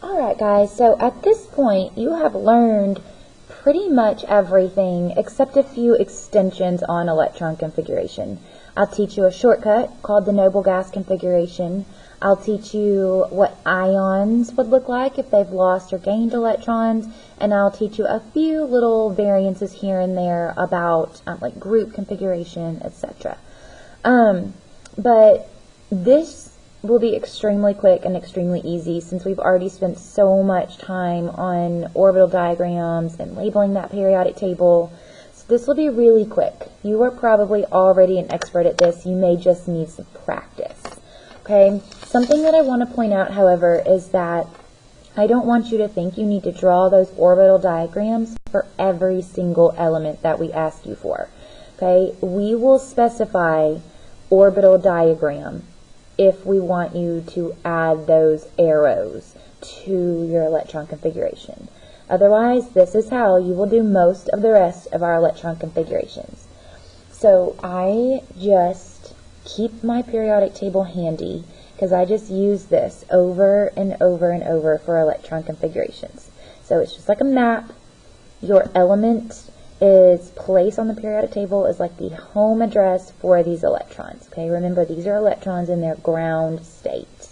Alright guys, so at this point you have learned pretty much everything except a few extensions on electron configuration. I'll teach you a shortcut called the noble gas configuration. I'll teach you what ions would look like if they've lost or gained electrons, and I'll teach you a few little variances here and there about like group configuration, etc. But this will be extremely quick and extremely easy since we've already spent so much time on orbital diagrams and labeling that periodic table. So this will be really quick. You are probably already an expert at this. You may just need some practice. Okay? Something that I want to point out, however, is that I don't want you to think you need to draw those orbital diagrams for every single element that we ask you for. Okay? We will specify orbital diagram if we want you to add those arrows to your electron configuration. Otherwise, this is how you will do most of the rest of our electron configurations. So I just keep my periodic table handy because I just use this over and over and over for electron configurations. So it's just like a map. Your element is place on the periodic table is like the home address for these electrons. Okay, remember these are electrons in their ground state.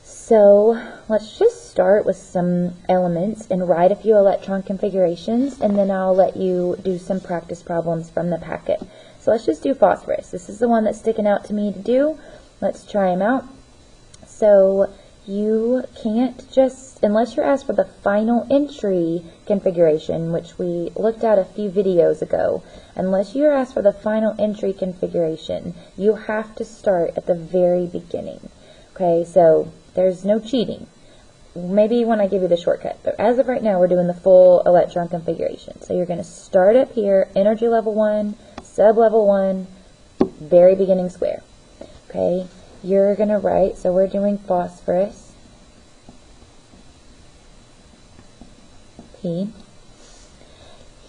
So let's just start with some elements and write a few electron configurations, and then I'll let you do some practice problems from the packet. So let's just do phosphorus. This is the one that's sticking out to me to do. Let's try them out. So you can't just, unless you're asked for the final entry configuration, which we looked at a few videos ago, unless you're asked for the final entry configuration, you have to start at the very beginning. Okay, so there's no cheating. Maybe when I give you the shortcut, but as of right now, we're doing the full electron configuration. So you're going to start up here, energy level 1, sub level 1, very beginning square. Okay, you're going to write, so we're doing phosphorus, P.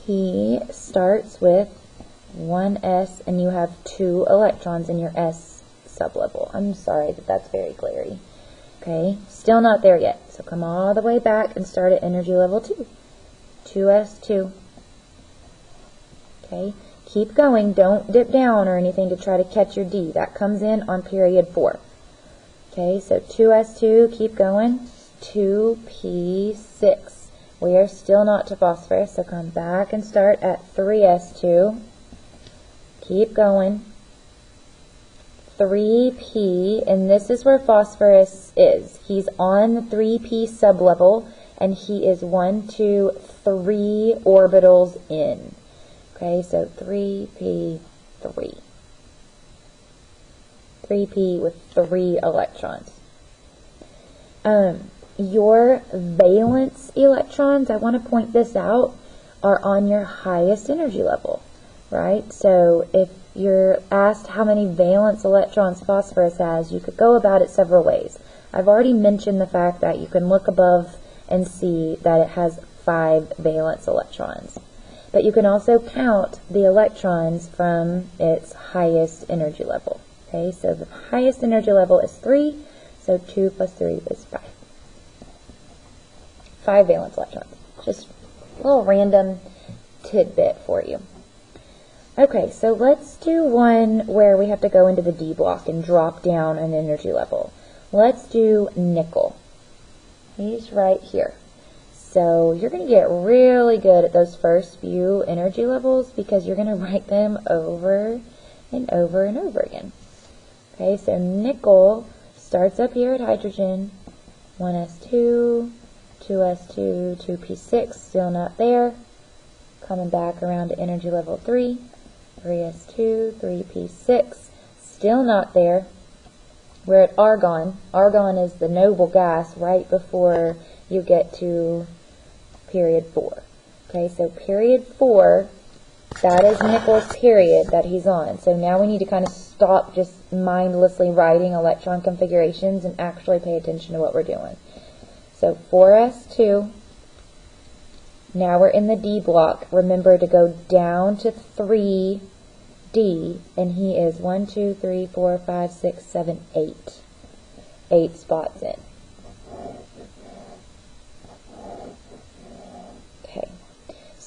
He starts with 1s, and you have 2 electrons in your s sublevel. I'm sorry that that's very glary. Okay, still not there yet. So come all the way back and start at energy level 2. 2s2. Okay, keep going. Don't dip down or anything to try to catch your D. That comes in on period 4. Okay, so 2s2, keep going. 2p6. We are still not to phosphorus, so come back and start at 3s2. Keep going. 3p, and this is where phosphorus is. He's on the 3p sublevel, and he is 1, 2, 3 orbitals in. Okay, so 3p, 3. 3p with 3 electrons. Your valence electrons, I want to point this out, are on your highest energy level, right? So if you're asked how many valence electrons phosphorus has, you could go about it several ways. I've already mentioned the fact that you can look above and see that it has 5 valence electrons. But you can also count the electrons from its highest energy level. Okay, so the highest energy level is 3, so 2 plus 3 is 5. 5 valence electrons. Just a little random tidbit for you. Okay, so let's do one where we have to go into the D block and drop down an energy level. Let's do nickel. He's right here. So you're going to get really good at those first few energy levels because you're going to write them over and over and over again. Okay, so nickel starts up here at hydrogen, 1s2, 2s2, 2p6, still not there. Coming back around to energy level 3, 3s2, 3p6, still not there. We're at argon. Argon is the noble gas right before you get to period 4. Okay, so period 4, that is nickel's period that he's on. So now we need to kind of stop just mindlessly writing electron configurations and actually pay attention to what we're doing. So 4s2. Now we're in the D block. Remember to go down to 3D, and he is 1, 2, 3, 4, 5, 6, 7, 8. 8 spots in.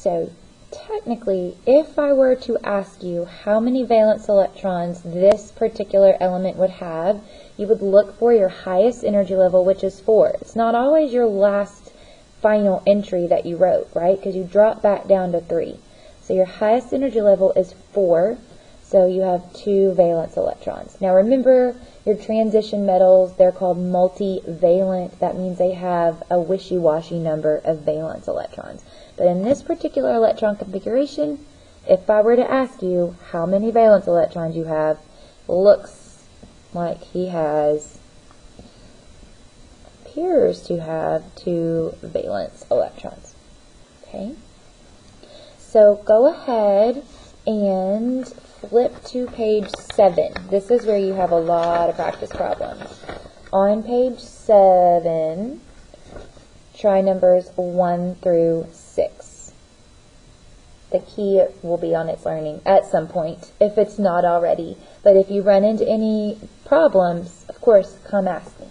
So technically, if I were to ask you how many valence electrons this particular element would have, you would look for your highest energy level, which is 4. It's not always your last final entry that you wrote, right? Because you drop back down to 3. So your highest energy level is 4, so you have 2 valence electrons. Now remember, your transition metals, they're called multivalent. That means they have a wishy-washy number of valence electrons. But in this particular electron configuration, if I were to ask you how many valence electrons you have, looks like he appears to have 2 valence electrons. Okay? So go ahead and flip to page 7. This is where you have a lot of practice problems. On page 7, try numbers 1 through 6. The key will be on its learning at some point, if it's not already. But if you run into any problems, of course, come ask me.